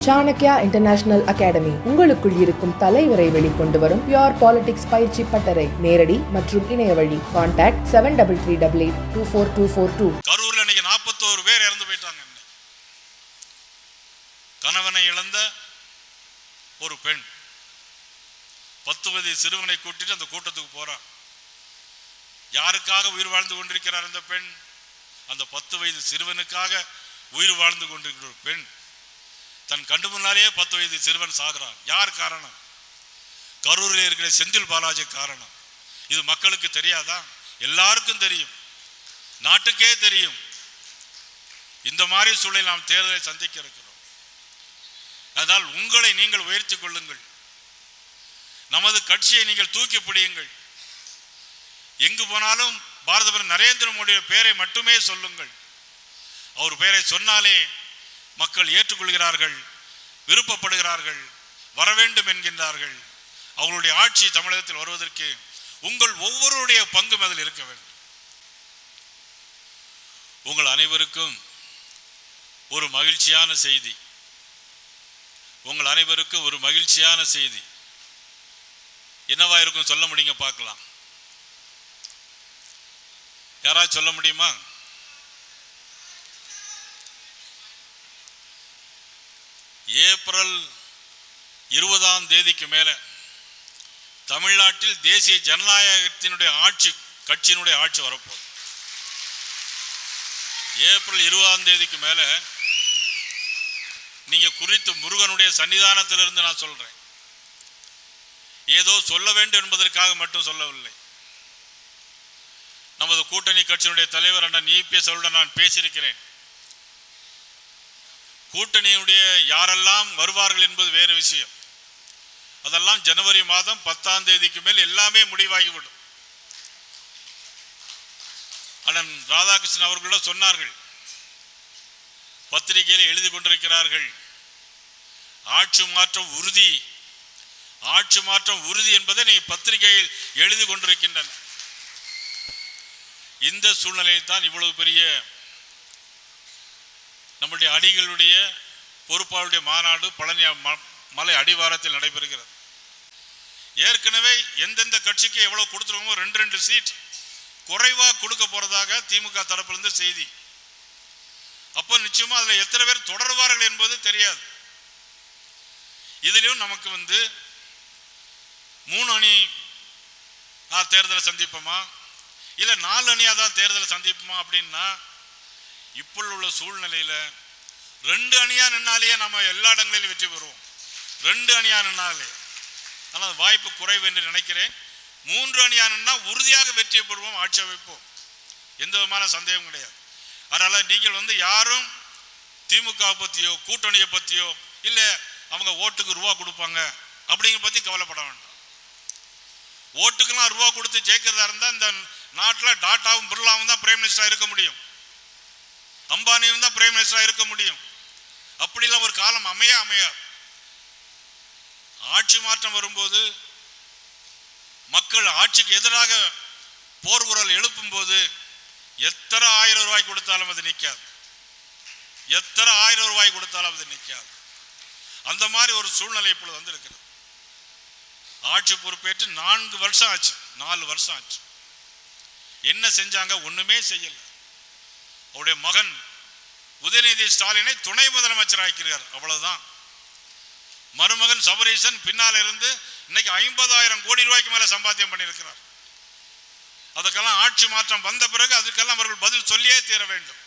Chanakya international academy உங்களுக்குள் இருக்கும் தலைவரை வெளிக்கொண்டு வரும் பியூர் பாலிடிக்ஸ் பயிற்சி பட்டறை. நேரடி மற்றும் இணைய வழி. கான்டாக்ட் 7338824242. கரூர்ல இன்னைக்கு 41 பேர் இறந்து போயிட்டாங்க. கணவனை இழந்த ஒரு பெண் 10 வயது சிறுவனை கூட்டிட்டு அந்த கூட்டத்துக்கு போறான். யாருக்காக உயிர் வாழ்ந்து கொண்டிருக்கிறார் அந்த பெண்? அந்த 10 வயது சிறுவனுக்காக உயிர் வாழ்ந்து கொண்டிருக்கிற ஒரு பெண். தன் கண்டு முன்னாலேயே 10 வயது சிறுவன் சாகிறான். யார் காரணம்? கரூரில் இருக்கிற செந்தில் பாலாஜி காரணம். இது மக்களுக்கு தெரியாதா? எல்லாருக்கும் தெரியும், நாட்டுக்கே தெரியும். இந்த மாதிரி சூழலில் நாம் தேர்தலை சந்திக்க இருக்கிறோம். அதனால் உங்களை நீங்கள் உயர்த்தி கொள்ளுங்கள். நமது கட்சியை நீங்கள் தூக்கி பிடியுங்கள். எங்கு போனாலும் பாரத பிரதமர் நரேந்திர மோடியோட பெயரை மட்டுமே சொல்லுங்கள். அவர் பெயரை சொன்னாலே மக்கள் ஏற்றுக்கொள்கிறார்கள், விருப்பப்படுகிறார்கள், வர வேண்டும் என்கின்றார்கள். அவர்களுடைய ஆட்சி தமிழகத்தில் வருவதற்கு உங்கள் ஒவ்வொருடைய பங்கும் அதில் இருக்க வேண்டும். உங்கள் அனைவருக்கும் ஒரு மகிழ்ச்சியான செய்தி. உங்கள் அனைவருக்கும் ஒரு மகிழ்ச்சியான செய்தி என்னவா இருக்கும் சொல்ல முடியுங்க? பார்க்கலாம். யாராவது சொல்ல முடியுமா? ஏப்ரல் 20ஆம் தேதிக்கு மேல தமிழ்நாட்டில் தேசிய ஜனநாயகத்தினுடைய ஆட்சி, கட்சியினுடைய ஆட்சி வரப்போகுது. ஏப்ரல் 20ஆம் தேதிக்கு மேல நீங்க குறித்து முருகனுடைய சன்னிதானத்திலிருந்து நான் சொல்றேன். ஏதோ சொல்ல வேண்டும் என்பதற்காக மட்டும் சொல்லவில்லை. நமது கூட்டணி கட்சியினுடைய தலைவர் அண்ணன் EPS அவருடன் நான் பேசியிருக்கிறேன். கூட்டணியுடைய யாரெல்லாம் வருவார்கள் என்பது வேறு விஷயம். அதெல்லாம் ஜனவரி மாதம் 10ஆம் தேதிக்கு மேல் எல்லாமே முடிவாகிவிடும். அண்ணன் ராதாகிருஷ்ணன் அவர்களோட சொன்னார்கள், பத்திரிகையில் எழுதி கொண்டிருக்கிறார்கள், ஆட்சி மாற்றம் உறுதி, ஆட்சி மாற்றம் உறுதி என்பதை நீ பத்திரிகையில் எழுதி கொண்டிருக்கின்றன. இந்த சூழ்நிலையில் தான் இவ்வளவு பெரிய நம்முடைய அணிகளுடைய பொறுப்பாளருடைய மாநாடு பழனி மலை அடிவாரத்தில் நடைபெறுகிறது. ஏற்கனவே எந்தெந்த கட்சிக்கு எவ்வளவு கொடுத்துருவோமோ 2 சீட் குறைவாக கொடுக்க போறதாக திமுக தரப்பிலிருந்து செய்தி. அப்போ நிச்சயமா அதுல எத்தனை பேர் தொடர்வார்கள் என்பது தெரியாது. இதுலயும் நமக்கு 3 அணி தேர்தலை சந்திப்போமா இல்ல 4 அணியா தான் தேர்தலை சந்திப்போமா அப்படின்னா, இப்போ உள்ள சூழ்நிலையில 2 அணியா நின்னாலே நம்ம எல்லா இடங்களிலும் வெற்றி பெறுவோம். 2 அணியா நின்னாலே ஆனால் வாய்ப்பு குறைவு என்று நினைக்கிறேன். 3 அணியா நின்னா உறுதியாக வெற்றி பெறுவோம், ஆட்சி அமைப்போம், எந்த விதமான சந்தேகம் கிடையாது. அதனால நீங்கள் யாரும் திமுக பத்தியோ கூட்டணியை பத்தியோ இல்ல அவங்க ஓட்டுக்கு ரூபா கொடுப்பாங்க அப்படிங்கிற பத்தி கவலைப்பட வேண்டாம். ஓட்டுக்கெல்லாம் ரூபா கொடுத்து ஜெயிக்கிறதா இருந்தா இந்த நாட்டில் டாட்டாவும் பிர்லாவும் தான் பிரைம் மினிஸ்டரா இருக்க முடியும், அம்பானியும் தான் பிரைம் மினிஸ்டரா இருக்க முடியும். அப்படிலாம் ஒரு காலம் அமையாது. ஆட்சி மாற்றம் வரும்போது மக்கள் ஆட்சிக்கு எதிராக போர் குரல் எழுப்பும் போது எத்தனை 1000 ரூபாய் கொடுத்தாலும் அது நிற்காது, எத்தனை 1000 ரூபாய் கொடுத்தாலும் அது நிற்காது. அந்த மாதிரி ஒரு சூழ்நிலை இப்பொழுது வந்திருக்கிறது. ஆட்சி பொறுப்பேற்று 4 வருஷம் ஆச்சு, 4 வருஷம் ஆச்சு. என்ன செஞ்சாங்க? ஒண்ணுமே செய்யல. அவருடைய மகன் உதயநிதி ஸ்டாலினை துணை முதலமைச்சர் ஆக்கிறார், அவ்வளவுதான். மருமகன் சபரீசன் பின்னால இருந்து இன்னைக்கு 50,000 கோடி ரூபாய்க்கு மேல சம்பாத்தியம் பண்ணியிருக்கிறார். அதுக்கெல்லாம் ஆட்சி மாற்றம் வந்த பிறகு அதுக்கெல்லாம் அவர்கள் பதில் சொல்லியே தீர வேண்டும்.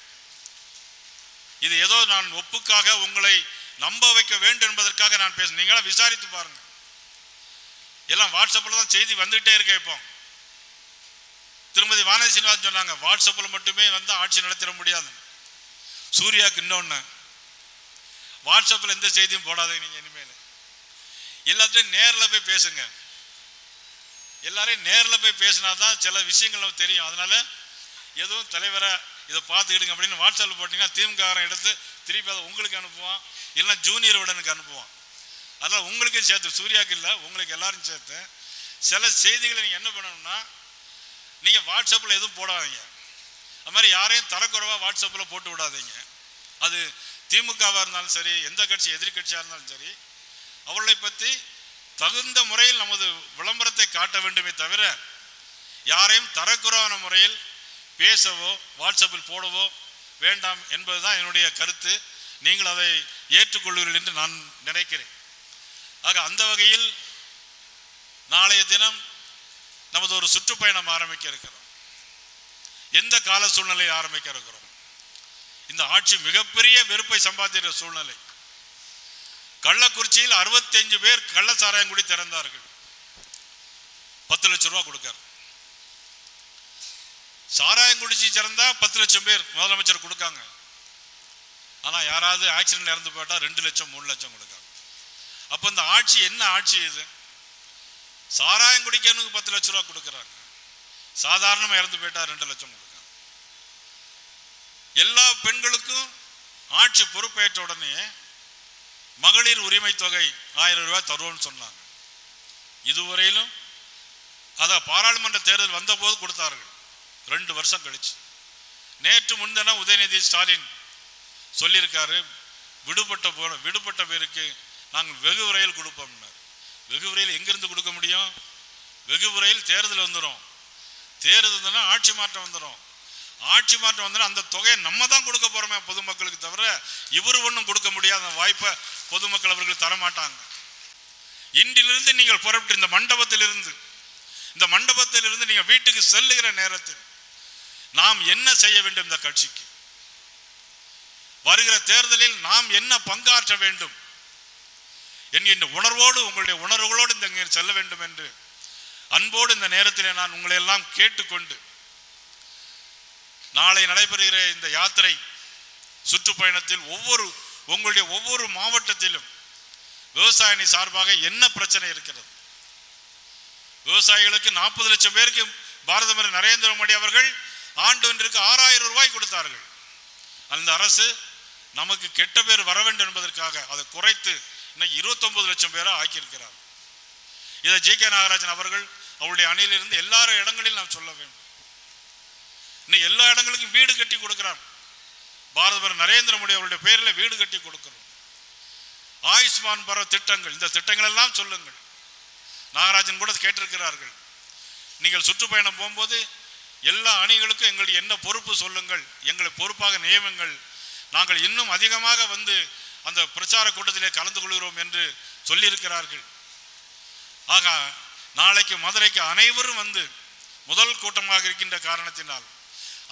இது ஏதோ நான் ஒப்புக்காக உங்களை நம்ப வைக்க வேண்டும் என்பதற்காக நான் பேச. நீங்களா விசாரித்து பாருங்க. எல்லாம் வாட்ஸ்அப்ல தான் செய்தி வந்துகிட்டே இருக்க. இப்போ திருமதி வானதி சீனிவாசன் சொன்னாங்க, வாட்ஸ்அப்ல மட்டுமே ஆட்சி நடத்திட முடியாது. சூர்யாவுக்கு இன்னொன்னு, வாட்ஸ்அப்ல எந்த செய்தியும் போடாதீங்க. நீங்க இனிமேல் எல்லாத்தையும் நேரில் போய் பேசுங்க. எல்லாரையும் நேரில் போய் பேசினாதான் சில விஷயங்கள் தெரியும். அதனால எதுவும் தலைவரை இதை பார்த்துக்கிடுங்க அப்படின்னு வாட்ஸ்அப்ல போட்டீங்கன்னா திமுககாரன் எடுத்து திருப்பி அதை உங்களுக்கு அனுப்புவான், இல்லைன்னா ஜூனியர் உடனுக்கு அனுப்புவான். அதனால் உங்களுக்கும் சேர்த்து, சூர்யாவுக்கு இல்லை உங்களுக்கு எல்லாரும் சேர்த்து சில செய்திகளை நீங்கள் என்ன பண்ணணும்னா, நீங்கள் வாட்ஸ்அப்பில் எதுவும் போடாதீங்க. அது மாதிரி யாரையும் தரக்குறைவாக வாட்ஸ்அப்பில் போட்டு விடாதீங்க. அது திமுகவாக இருந்தாலும் சரி, எந்த கட்சி எதிர்கட்சியாக இருந்தாலும் சரி, அவர்களை பற்றி தகுந்த முறையில் நமது விளம்பரத்தை காட்ட வேண்டுமே தவிர யாரையும் தரக்குறைவான முறையில் பேசவோ வாட்ஸ்அப்பில் போடவோ வேண்டாம் என்பதுதான் என்னுடைய கருத்து. நீங்கள் அதை ஏற்றுக்கொள்வீர்கள் என்று நான் நினைக்கிறேன். ஆக அந்த வகையில் நாளைய தினம் நமது ஒரு சுற்றுப்பயணம் ஆரம்பிக்க இருக்கிறோம். எந்த கால சூழ்நிலை ஆரம்பிக்க இருக்கிறோம்? இந்த ஆட்சி மிகப்பெரிய வெறுப்பை சம்பாதிக்கிற சூழ்நிலை. கள்ளக்குறிச்சியில் 65 பேர் கள்ள சாராயம் குடி திறந்தார்கள். 10 லட்சம் ரூபாய் கொடுக்கார். சாராயம் குடிச்சு திறந்தா 10 லட்சம் பேர் முதலமைச்சர் கொடுக்காங்க. ஆனா யாராவது ஆக்சிடென்ட்ல இறந்து போயிட்டா 2 லட்சம் 3 லட்சம் கொடுக்காங்க. அப்ப இந்த ஆட்சி என்ன ஆட்சி இது? சாராயம் குடிக்கனுக்கு 10 லட்சம் ரூபாய் கொடுக்குறாங்க, சாதாரணமா இறந்து போயிட்டா 2 லட்சம் கொடுக்காங்க. எல்லா பெண்களுக்கும் ஆட்சி பொறுப்பேற்ற உடனே மகளிர் உரிமை தொகை 1000 ரூபாய் தருவோம்னு சொன்னாங்க. இதுவரையிலும் அத பாராளுமன்ற தேர்தல் வந்த போது கொடுத்தார்கள், 2 வருஷம் கழிச்சு. நேற்று முன்தினம் உதயநிதி ஸ்டாலின் சொல்லியிருக்காரு, விடுபட்ட பேருக்கு நாங்கள் வெகு விரைவில் கொடுப்போம்னார். வெகு விரைவில் எங்கிருந்து கொடுக்க முடியும்? வெகு விரைவில் தேர்தல் வந்துடும். தேர்தல் ஆட்சி மாற்றம் வந்துடும். ஆட்சி மாற்றம் வந்தா அந்த தொகையை நம்ம தான் கொடுக்க போறோமே பொதுமக்களுக்கு, தவிர இவர் ஒன்றும் கொடுக்க முடியாத வாய்ப்பை பொதுமக்கள் அவர்கள் தரமாட்டாங்க. இன்றிலிருந்து நீங்கள் புறப்பட்டு இந்த மண்டபத்திலிருந்து நீங்க வீட்டுக்கு செல்லுகிற நேரத்தில் நாம் என்ன செய்ய வேண்டும்? இந்த கட்சிக்கு வருகிற தேர்தலில் நாம் என்ன பங்காற்ற வேண்டும் என்கின்ற உணர்வோடு, உங்களுடைய உணர்வுகளோடு இந்த செல்ல வேண்டும் என்று அன்போடு இந்த நேரத்தில் நான் உங்களை எல்லாம் கேட்டுக்கொண்டு, நாளை நடைபெறுகிற இந்த யாத்திரை சுற்றுப்பயணத்தில் உங்களுடைய ஒவ்வொரு மாவட்டத்திலும் விவசாயி சார்பாக என்ன பிரச்சனை இருக்கிறது? விவசாயிகளுக்கு 40 லட்சம் பேருக்கு பாரத பிரதமர் நரேந்திர மோடி அவர்கள் ஆண்டு ஒன்றிற்கு 6000 ரூபாய் கொடுத்தார்கள். அந்த அரசு நமக்கு கெட்ட பேர் வர வேண்டும் என்பதற்காக அதை குறைத்து இன்னைக்கு 29 லட்சம் பேரா ஆக்கியிருக்கிறார். இதை ஜி.கே. நாகராஜன் அவர்கள் அவருடைய அணியிலிருந்து எல்லா இடங்களிலும் நாம் சொல்ல வேண்டும். இன்னைக்கு எல்லா இடங்களுக்கும் வீடு கட்டி கொடுக்கிறார். பாரத பிரதமர் நரேந்திர மோடி அவருடைய பெயரில் வீடு கட்டி கொடுக்கிறோம். ஆயுஷ்மான் பாரத் திட்டங்கள், இந்த திட்டங்கள் எல்லாம் சொல்லுங்கள். நாகராஜன் கூட கேட்டிருக்கிறார்கள், நீங்கள் சுற்றுப்பயணம் போகும்போது எல்லா அணிகளுக்கும் எங்களுக்கு என்ன பொறுப்பு சொல்லுங்கள், எங்களை பொறுப்பாக நியமுங்கள், நாங்கள் இன்னும் அதிகமாக வந்து அந்த பிரச்சார கூட்டத்திலே கலந்து கொள்கிறோம் என்று சொல்லியிருக்கிறார்கள். ஆக நாளைக்கு மதுரைக்கு அனைவரும் வந்து, முதல் கூட்டமாக இருக்கின்ற காரணத்தினால்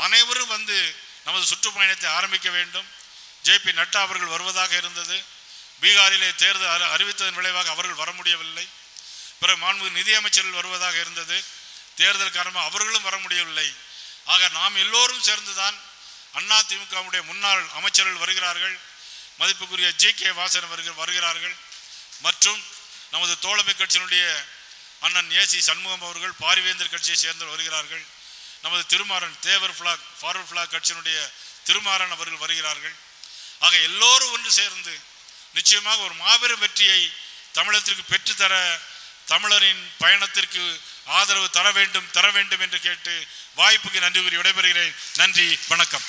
அனைவரும் வந்து நமது சுற்றுப்பயணத்தை ஆரம்பிக்க வேண்டும். ஜே.பி. நட்டா அவர்கள் வருவதாக இருந்தது. பீகாரிலே தேர்தல் அறிவித்ததன் விளைவாக அவர்கள் வர முடியவில்லை. பிறகு மாண்புமிகு நிதியமைச்சர்கள் வருவதாக இருந்தது. தேர்தல் காரணமாக அவர்களும் வர முடியவில்லை. ஆக நாம் எல்லோரும் சேர்ந்துதான், அதிமுகவுடைய முன்னாள் அமைச்சர்கள் வருகிறார்கள், மதிப்புக்குரிய ஜி.கே. வாசன் வருகிறார்கள், மற்றும் நமது தோழமை கட்சியினுடைய அண்ணன் ஏ.சி. சண்முகம் அவர்கள் பாரிவேந்தர் கட்சியை சேர்ந்து வருகிறார்கள். நமது திருமாறன் தேவர் ஃபிளாக் ஃபார்வர்ட் ஃபிளாக் கட்சியினுடைய திருமாறன் அவர்கள் வருகிறார்கள். ஆக எல்லோரும் ஒன்று சேர்ந்து நிச்சயமாக ஒரு மாபெரும் வெற்றியை தமிழகத்திற்கு பெற்றுத்தர, தமிழரின் பயணத்திற்கு ஆதரவு தர வேண்டும் என்று கேட்டு வாய்ப்புக்கு நன்றி கூறி விடைபெறுகிறேன். நன்றி, வணக்கம்.